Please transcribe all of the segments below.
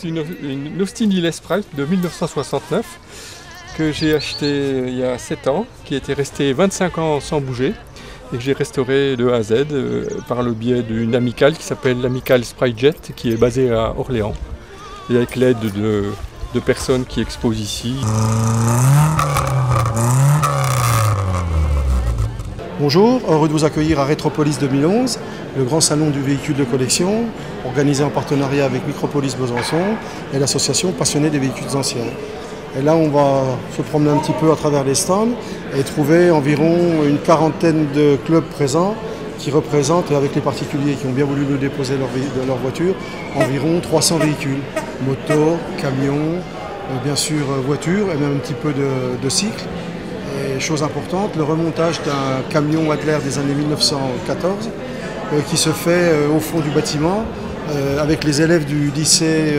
c'est une Austin Hill Sprite de 1969 que j'ai acheté il y a 7 ans, qui était restée 25 ans sans bouger et que j'ai restauré de A à Z par le biais d'une amicale qui s'appelle l'amicale Sprite Jet, qui est basée à Orléans, et avec l'aide de personnes qui exposent ici. Bonjour, heureux de vous accueillir à Rétropolis 2011, le grand salon du véhicule de collection, organisé en partenariat avec Micropolis Besançon et l'association Passionnés des véhicules anciens. Et là, on va se promener un petit peu à travers les stands et trouver environ une quarantaine de clubs présents qui représentent, avec les particuliers qui ont bien voulu nous déposer leur voiture, environ 300 véhicules, motos, camions, bien sûr voitures et même un petit peu de cycles. Et chose importante, le remontage d'un camion Adler des années 1914 qui se fait au fond du bâtiment avec les élèves du lycée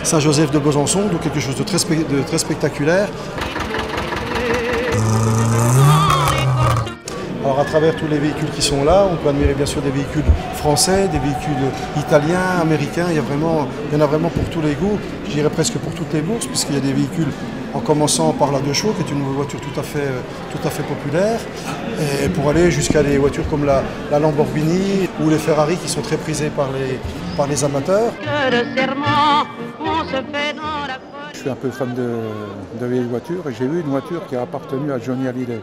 Saint-Joseph de Besançon, donc quelque chose de très spectaculaire. Alors à travers tous les véhicules qui sont là, on peut admirer bien sûr des véhicules français, des véhicules italiens, américains, il y en a vraiment pour tous les goûts, je dirais presque pour toutes les bourses, puisqu'il y a des véhicules en commençant par la 2 chevaux, qui est une voiture tout à fait populaire, et pour aller jusqu'à des voitures comme la Lamborghini ou les Ferrari qui sont très prisées par les amateurs. Je suis un peu fan de vieilles voitures et j'ai eu une voiture qui a appartenu à Johnny Hallyday,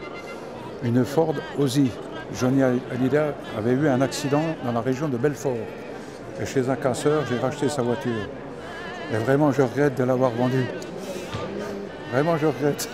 une Ford Ozzy. Johnny Hallyday avait eu un accident dans la région de Belfort et chez un casseur, j'ai racheté sa voiture. Et vraiment, je regrette de l'avoir vendue. Vraiment, je regrette.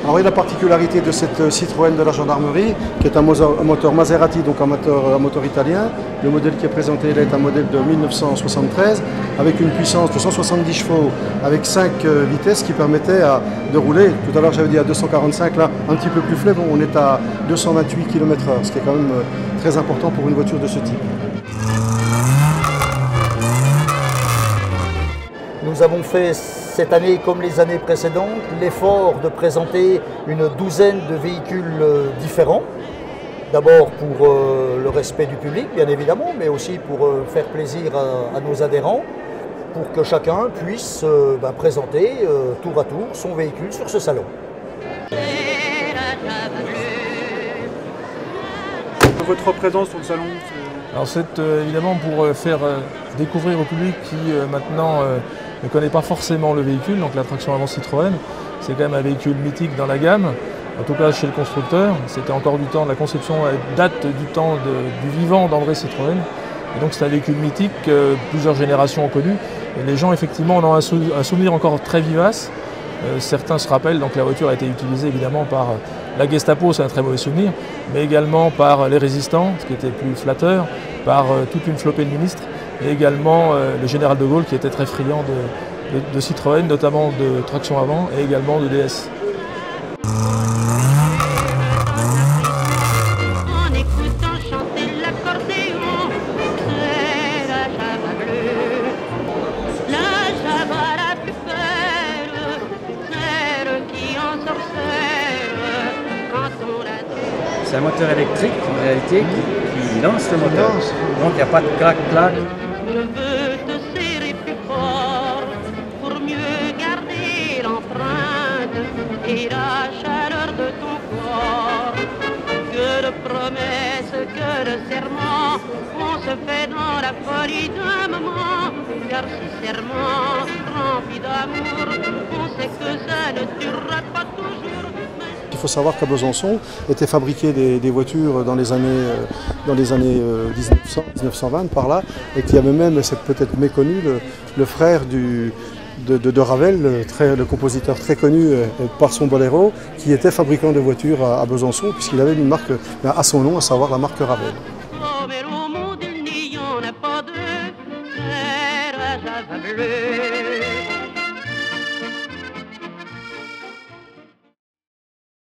Alors, la particularité de cette Citroën de la gendarmerie, qui est un moteur Maserati, donc un moteur italien. Le modèle qui est présenté là est un modèle de 1973, avec une puissance de 170 chevaux, avec 5 vitesses qui permettaient de rouler. Tout à l'heure, j'avais dit à 245, là, un petit peu plus faible, on est à 228 km/h, ce qui est quand même très important pour une voiture de ce type. Nous avons fait cette année, comme les années précédentes, l'effort de présenter une douzaine de véhicules différents. D'abord pour le respect du public, bien évidemment, mais aussi pour faire plaisir à nos adhérents, pour que chacun puisse présenter tour à tour son véhicule sur ce salon. Votre présence sur le salon? Alors c'est évidemment pour faire découvrir au public qui maintenant ne connaît pas forcément le véhicule, donc la traction avant Citroën, c'est quand même un véhicule mythique dans la gamme, en tout cas chez le constructeur. C'était encore du temps de la conception, date du temps du vivant d'André Citroën. Et donc c'est un véhicule mythique que plusieurs générations ont connu. Et les gens effectivement en ont un souvenir encore très vivace. Certains se rappellent, donc la voiture a été utilisée évidemment par la Gestapo, c'est un très mauvais souvenir, mais également par les résistants, ce qui était plus flatteur, par toute une flopée de ministres, et également le général de Gaulle qui était très friand de Citroën, notamment de traction avant et également de DS. C'est un moteur électrique en réalité qui lance le moteur. Donc il n'y a pas de clac-clac. Je veux te serrer plus fort pour mieux garder l'empreinte et la chaleur de ton corps. Que de promesses, que de serments, on se fait dans la folie d'un moment. Car si serment rempli d'amour, on sait que ça ne durera pas toujours. Il faut savoir qu'à Besançon étaient fabriquées des voitures dans les années 1920 par là, et qu'il y avait même, c'est peut-être méconnu, le frère de Ravel, le compositeur très connu par son boléro, qui était fabricant de voitures à Besançon, puisqu'il avait une marque à son nom, à savoir la marque Ravel. Oh, mais au monde il n'y en a pas deux, frère à Java bleu.